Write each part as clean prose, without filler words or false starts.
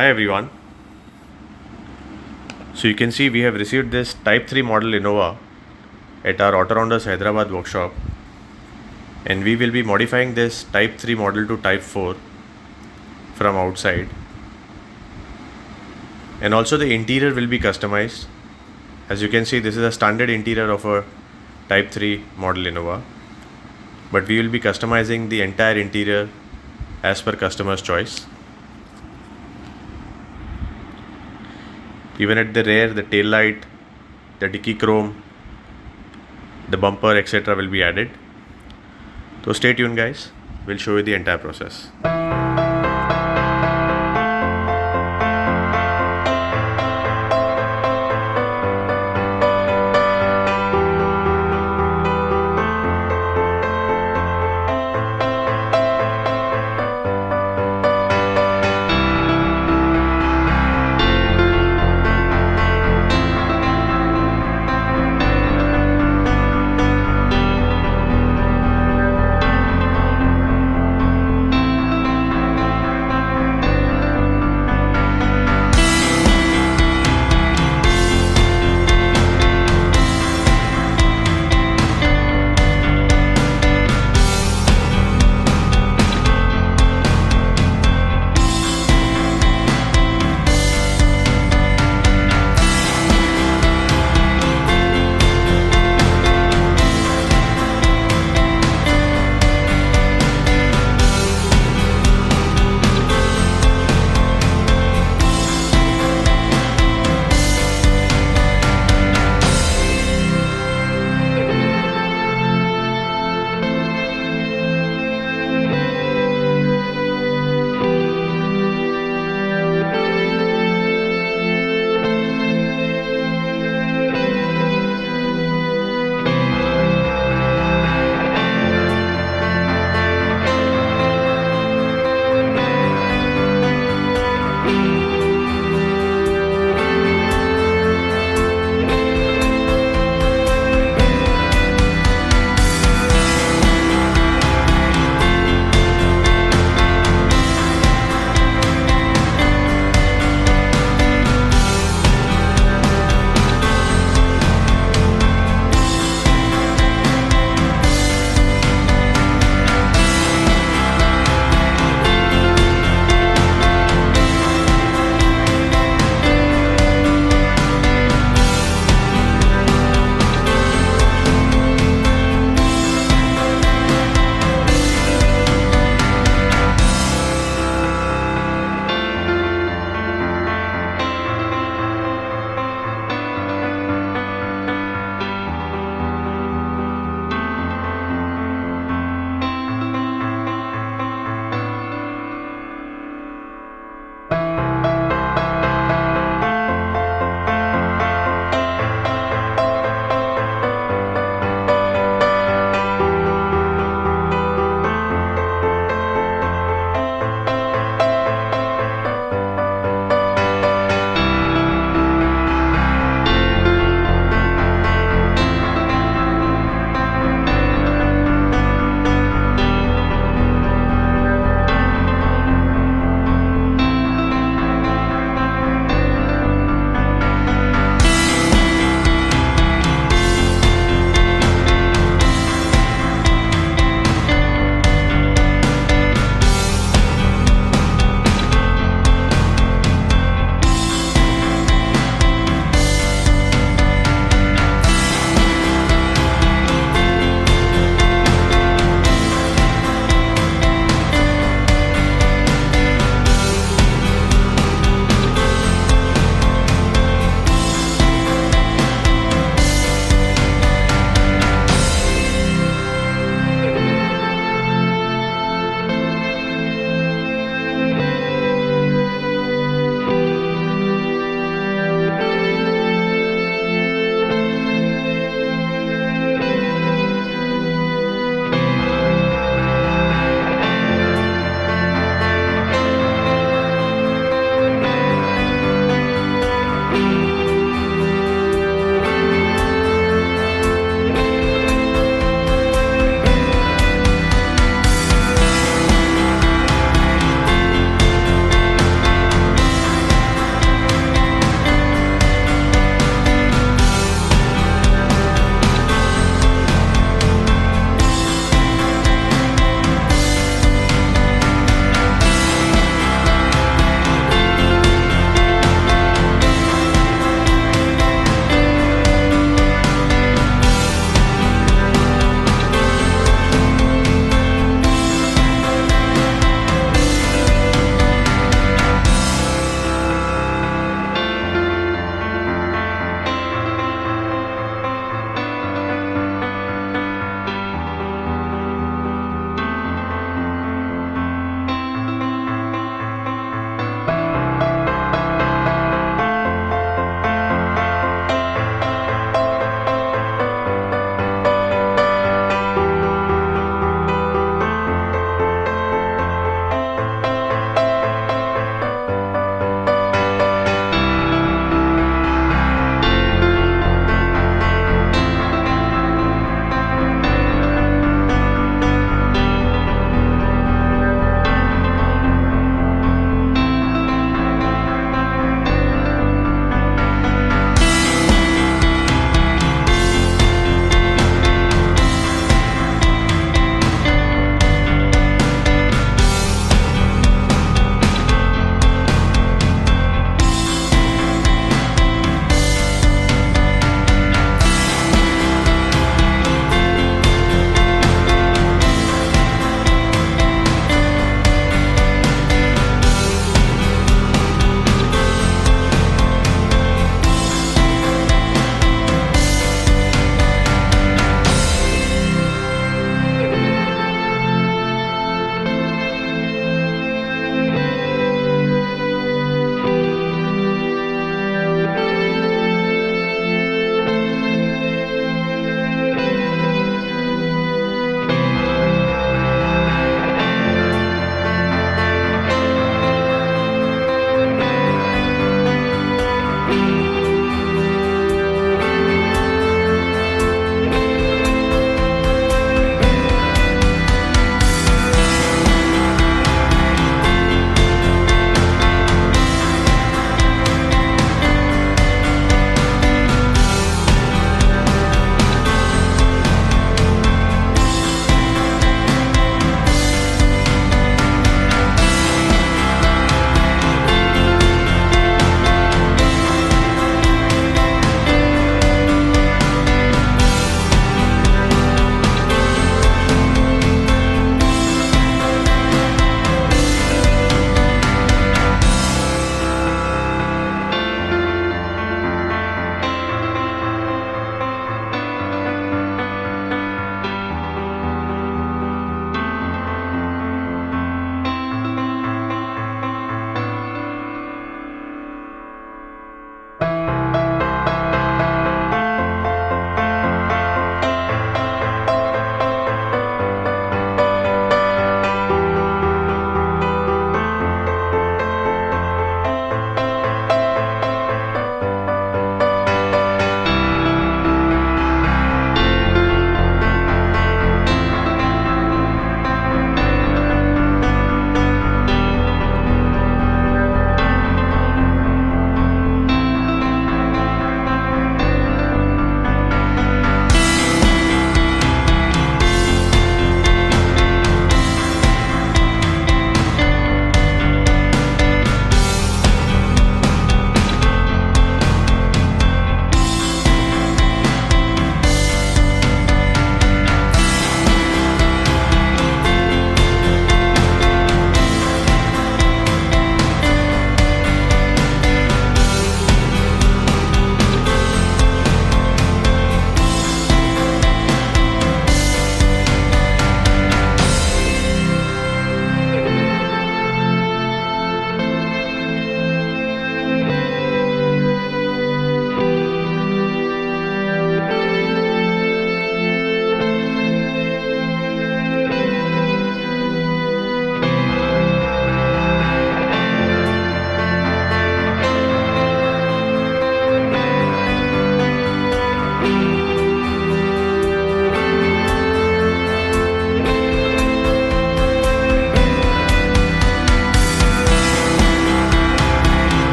Hi everyone. So you can see we have received this Type 3 model Innova at our Autorounders Hyderabad workshop, and we will be modifying this Type 3 model to Type 4 from outside, and also the interior will be customized. As you can see, this is a standard interior of a Type 3 model Innova, but we will be customizing the entire interior as per customer's choice. Even at the rear, the tail light, the dicky chrome, the bumper, etc. will be added. So stay tuned guys, we'll show you the entire process.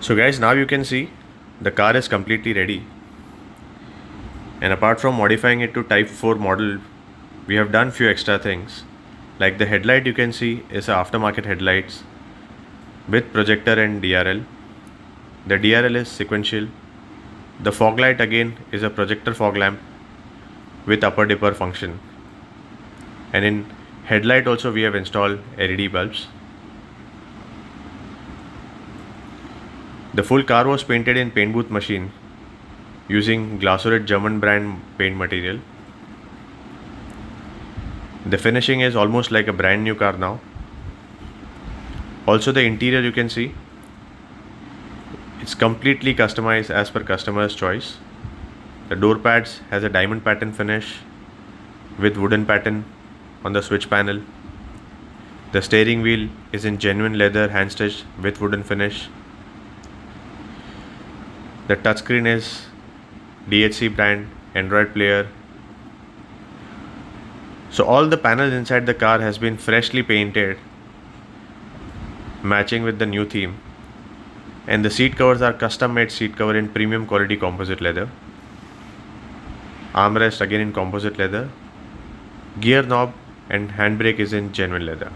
So guys, now you can see the car is completely ready, and apart from modifying it to Type 4 model, we have done few extra things. Like the headlight, you can see is a aftermarket headlights with projector and DRL. The DRL is sequential. The fog light again is a projector fog lamp with upper dipper function, and in headlight also we have installed LED bulbs. The full car was painted in paint booth machine using Glasurit German brand paint material. The finishing is almost like a brand new car now. Also the interior, you can see it's completely customized as per customer's choice. The door pads has a diamond pattern finish with wooden pattern on the switch panel. The steering wheel is in genuine leather hand stitched with wooden finish. The touchscreen is DHC brand Android player. So all the panels inside the car has been freshly painted, matching with the new theme. And the seat covers are custom made seat cover in premium quality composite leather. Armrest again in composite leather. Gear knob and handbrake is in genuine leather.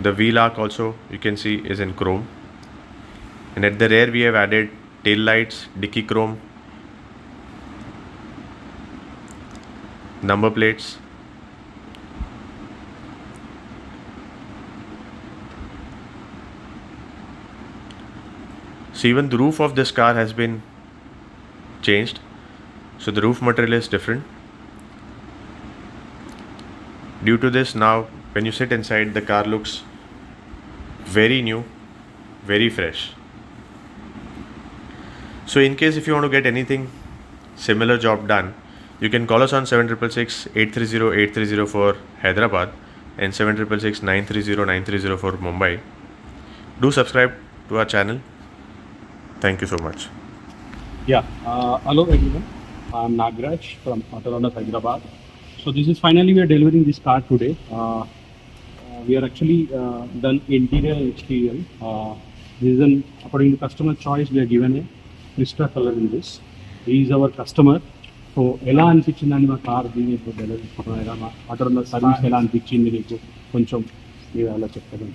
The wheel arc also you can see is in chrome. And at the rear we have added tail lights, dicky chrome, number plates. So even the roof of this car has been changed. So the roof material is different. Due to this, now when you sit inside, the car looks very new, very fresh. So in case if you want to get anything similar job done, you can call us on 7666-830-8304 for Hyderabad and 7666-930-9304 for Mumbai. Do subscribe to our channel. Thank you so much. Hello everyone. I'm Nagraj from Autorounders Hyderabad. So this is finally we are delivering this car today. We are actually done interior and exterior. This is an according to customer choice. We are given a crystal color in this. He is our customer. So ఎలా అనిపించిందని మా car దీని ఆటోరౌండర్ service ఎలా అనిపించింది మీకు కొంచెం మీరు అలా చెప్తారు.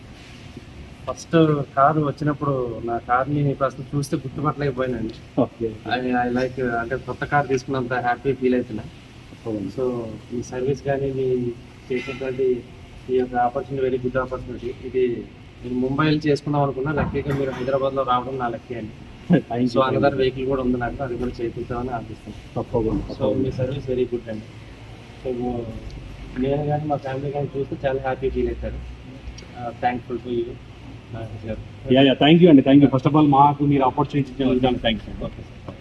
ఫస్ట్ కార్ వచ్చినప్పుడు నా కార్ని ఫస్ట్ చూస్తే గుర్తుపట్టలేకపోయినండి. ఓకే, ఐ లైక్ అంటే కొత్త కార్ తీసుకున్నంత హ్యాపీ ఫీల్ అవుతున్నా. సో ఈ సర్వీస్ కానీ మీ చేసినటువంటి ఈ యొక్క ఆపర్చునిటీ వెరీ గుడ్ ఆపర్చునిటీ. ఇది నేను ముంబైలో చేసుకుందాం అనుకున్నా, లక్కీగా మీరు హైదరాబాద్లో రావడం నా లక్కీ అండి. సో అనదర్ వెహికల్ కూడా ఉంది నాకు, అది కూడా చేపిద్దామని ఆశిస్తాను. తప్పకుండా. సో మీ సర్వీస్ వెరీ గుడ్ అండి. సో నేను కానీ మా ఫ్యామిలీ కానీ చూస్తే చాలా హ్యాపీ ఫీల్ అవుతారు. Thankful to you. Thank you అండి. Thank you. First of all మాకు మీరు ఆపర్చునిటీ ఇచ్చిన థ్యాంక్స్ అండి. Okay sir.